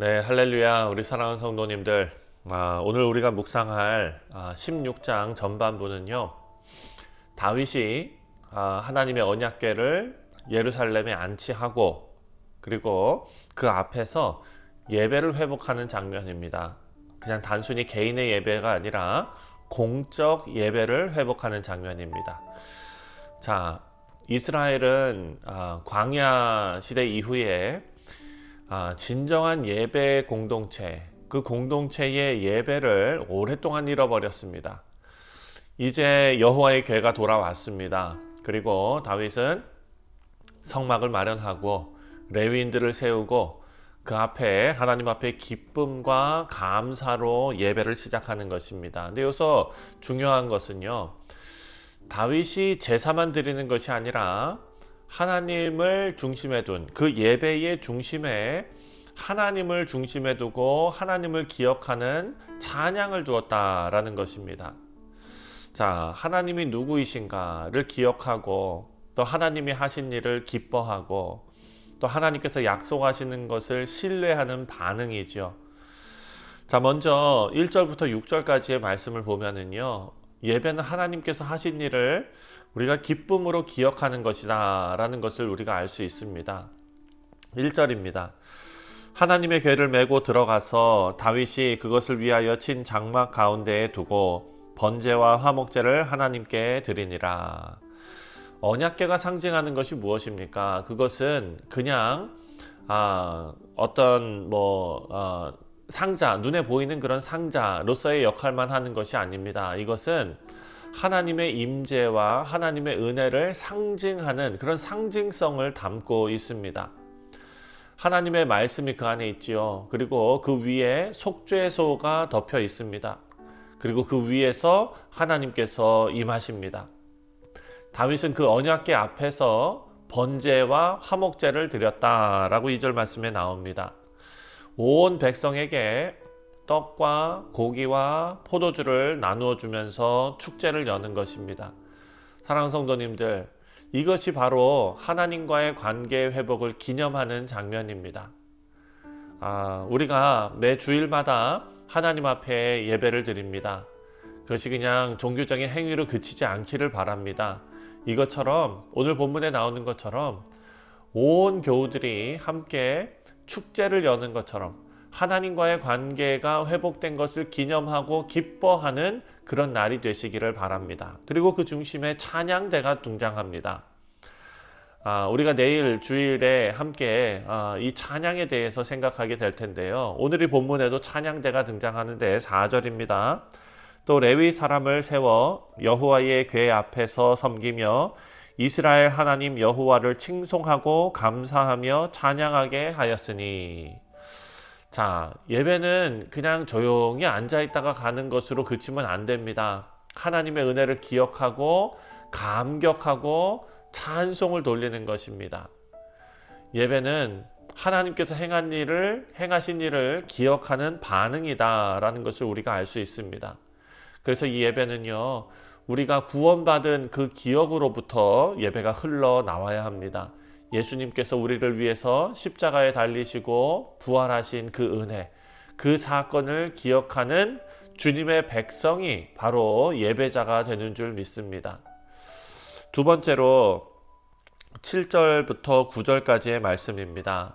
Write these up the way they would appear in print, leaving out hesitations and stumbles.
네, 할렐루야, 우리 사랑하는 성도님들. 오늘 우리가 묵상할 16장 전반부는요, 다윗이 하나님의 언약궤를 예루살렘에 안치하고, 그리고 그 앞에서 예배를 회복하는 장면입니다. 그냥 단순히 개인의 예배가 아니라 공적 예배를 회복하는 장면입니다. 자, 이스라엘은 광야 시대 이후에 진정한 예배 공동체, 그 공동체의 예배를 오랫동안 잃어버렸습니다. 이제 여호와의 궤가 돌아왔습니다. 그리고 다윗은 성막을 마련하고 레위인들을 세우고 그 앞에 하나님 앞에 기쁨과 감사로 예배를 시작하는 것입니다. 근데 여기서 중요한 것은요, 다윗이 제사만 드리는 것이 아니라 하나님을 중심에 둔 그 예배의 중심에 하나님을 중심에 두고 하나님을 기억하는 찬양을 두었다라는 것입니다. 자, 하나님이 누구이신가를 기억하고 또 하나님이 하신 일을 기뻐하고 또 하나님께서 약속하시는 것을 신뢰하는 반응이죠. 자, 먼저 1절부터 6절까지의 말씀을 보면은요, 예배는 하나님께서 하신 일을 우리가 기쁨으로 기억하는 것이다 라는 것을 우리가 알 수 있습니다. 1절입니다. 하나님의 궤를 메고 들어가서 다윗이 그것을 위하여 친 장막 가운데에 두고 번제와 화목제를 하나님께 드리니라. 언약궤가 상징하는 것이 무엇입니까? 그것은 그냥 어떤 상자, 눈에 보이는 그런 상자로서의 역할만 하는 것이 아닙니다. 이것은 하나님의 임재와 하나님의 은혜를 상징하는 그런 상징성을 담고 있습니다. 하나님의 말씀이 그 안에 있지요. 그리고 그 위에 속죄소가 덮여 있습니다. 그리고 그 위에서 하나님께서 임하십니다. 다윗은 그 언약궤 앞에서 번제와 화목제를 드렸다라고 2절 말씀에 나옵니다. 온 백성에게 떡과 고기와 포도주를 나누어 주면서 축제를 여는 것입니다. 사랑하는 성도님들, 이것이 바로 하나님과의 관계 회복을 기념하는 장면입니다. 우리가 매 주일마다 하나님 앞에 예배를 드립니다. 그것이 그냥 종교적인 행위로 그치지 않기를 바랍니다. 이것처럼 오늘 본문에 나오는 것처럼 온 교우들이 함께 축제를 여는 것처럼 하나님과의 관계가 회복된 것을 기념하고 기뻐하는 그런 날이 되시기를 바랍니다. 그리고 그 중심에 찬양대가 등장합니다. 우리가 내일 주일에 함께 이 찬양에 대해서 생각하게 될 텐데요. 오늘 이 본문에도 찬양대가 등장하는데 4절입니다. 또 레위 사람을 세워 여호와의 궤 앞에서 섬기며 이스라엘 하나님 여호와를 칭송하고 감사하며 찬양하게 하였으니. 자, 예배는 그냥 조용히 앉아있다가 가는 것으로 그치면 안 됩니다. 하나님의 은혜를 기억하고 감격하고 찬송을 돌리는 것입니다. 예배는 하나님께서 행하신 일을 기억하는 반응이다라는 것을 우리가 알 수 있습니다. 그래서 이 예배는요, 우리가 구원받은 그 기억으로부터 예배가 흘러나와야 합니다. 예수님께서 우리를 위해서 십자가에 달리시고 부활하신 그 은혜, 그 사건을 기억하는 주님의 백성이 바로 예배자가 되는 줄 믿습니다. 두 번째로 7절부터 9절까지의 말씀입니다.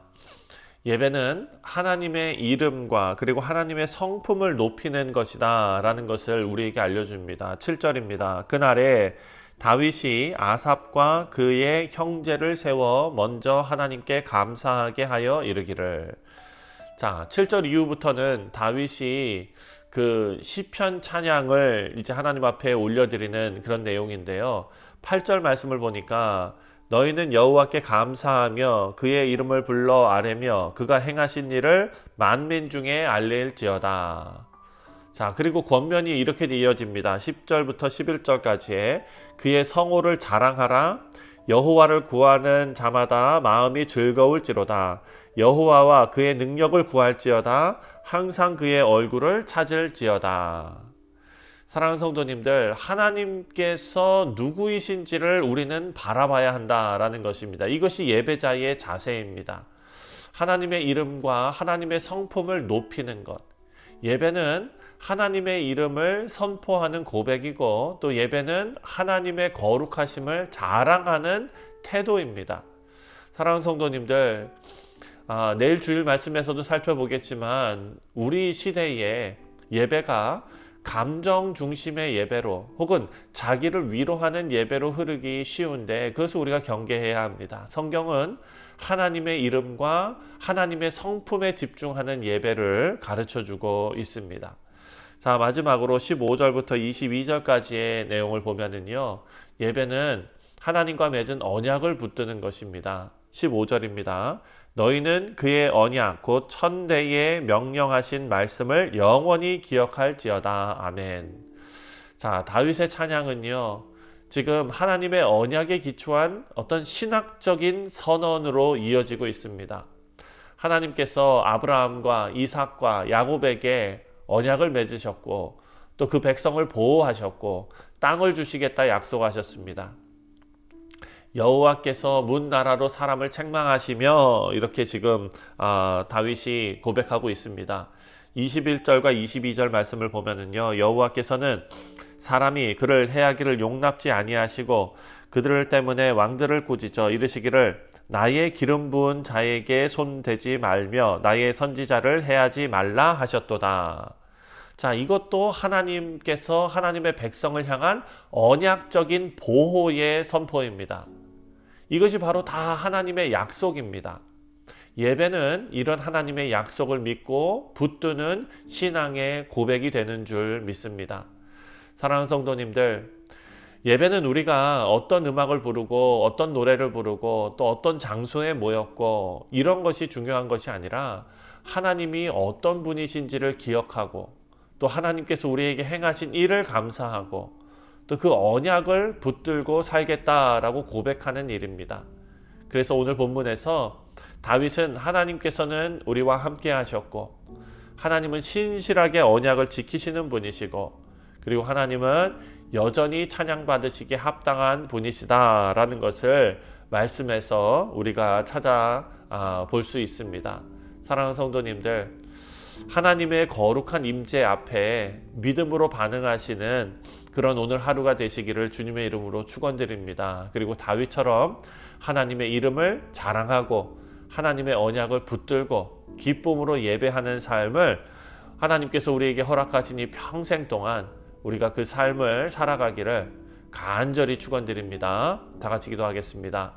예배는 하나님의 이름과 그리고 하나님의 성품을 높이는 것이다 라는 것을 우리에게 알려줍니다. 7절입니다. 그날에 다윗이 아삽과 그의 형제를 세워 먼저 하나님께 감사하게 하여 이르기를. 자, 7절 이후부터는 다윗이 그 시편 찬양을 이제 하나님 앞에 올려드리는 그런 내용인데요. 8절 말씀을 보니까 너희는 여호와께 감사하며 그의 이름을 불러 아뢰며 그가 행하신 일을 만민 중에 알릴지어다. 자, 그리고 권면이 이렇게 이어집니다. 10절부터 11절까지 그의 성호를 자랑하라. 여호와를 구하는 자마다 마음이 즐거울지로다. 여호와와 그의 능력을 구할지어다. 항상 그의 얼굴을 찾을지어다. 사랑하는 성도님들, 하나님께서 누구이신지를 우리는 바라봐야 한다라는 것입니다. 이것이 예배자의 자세입니다. 하나님의 이름과 하나님의 성품을 높이는 것. 예배는 하나님의 이름을 선포하는 고백이고 또 예배는 하나님의 거룩하심을 자랑하는 태도입니다. 사랑하는 성도님들, 내일 주일 말씀에서도 살펴보겠지만 우리 시대에 예배가 감정 중심의 예배로 혹은 자기를 위로하는 예배로 흐르기 쉬운데 그것을 우리가 경계해야 합니다. 성경은 하나님의 이름과 하나님의 성품에 집중하는 예배를 가르쳐주고 있습니다. 자, 마지막으로 15절부터 22절까지의 내용을 보면은요, 예배는 하나님과 맺은 언약을 붙드는 것입니다. 15절입니다. 너희는 그의 언약 곧 천대에 명령하신 말씀을 영원히 기억할지어다. 아멘. 자, 다윗의 찬양은요, 지금 하나님의 언약에 기초한 어떤 신학적인 선언으로 이어지고 있습니다. 하나님께서 아브라함과 이삭과 야곱에게 언약을 맺으셨고 또 그 백성을 보호하셨고 땅을 주시겠다 약속하셨습니다. 여호와께서 문 나라로 사람을 책망하시며 이렇게 지금 다윗이 고백하고 있습니다. 21절과 22절 말씀을 보면은요, 여호와께서는 사람이 그를 해하기를 용납지 아니하시고 그들 때문에 왕들을 꾸짖어 이르시기를 나의 기름 부은 자에게 손대지 말며 나의 선지자를 해하지 말라 하셨도다. 자, 이것도 하나님께서 하나님의 백성을 향한 언약적인 보호의 선포입니다. 이것이 바로 다 하나님의 약속입니다. 예배는 이런 하나님의 약속을 믿고 붙드는 신앙의 고백이 되는 줄 믿습니다. 사랑하는 성도님들, 예배는 우리가 어떤 음악을 부르고 어떤 노래를 부르고 또 어떤 장소에 모였고 이런 것이 중요한 것이 아니라 하나님이 어떤 분이신지를 기억하고 또 하나님께서 우리에게 행하신 일을 감사하고 또 그 언약을 붙들고 살겠다라고 고백하는 일입니다. 그래서 오늘 본문에서 다윗은 하나님께서는 우리와 함께 하셨고 하나님은 신실하게 언약을 지키시는 분이시고 그리고 하나님은 여전히 찬양받으시기에 합당한 분이시다라는 것을 말씀에서 우리가 찾아 볼 수 있습니다. 사랑하는 성도님들, 하나님의 거룩한 임재 앞에 믿음으로 반응하시는 그런 오늘 하루가 되시기를 주님의 이름으로 축원드립니다. 그리고 다윗처럼 하나님의 이름을 자랑하고 하나님의 언약을 붙들고 기쁨으로 예배하는 삶을 하나님께서 우리에게 허락하시니 평생 동안 우리가 그 삶을 살아가기를 간절히 축원드립니다. 다 같이 기도하겠습니다.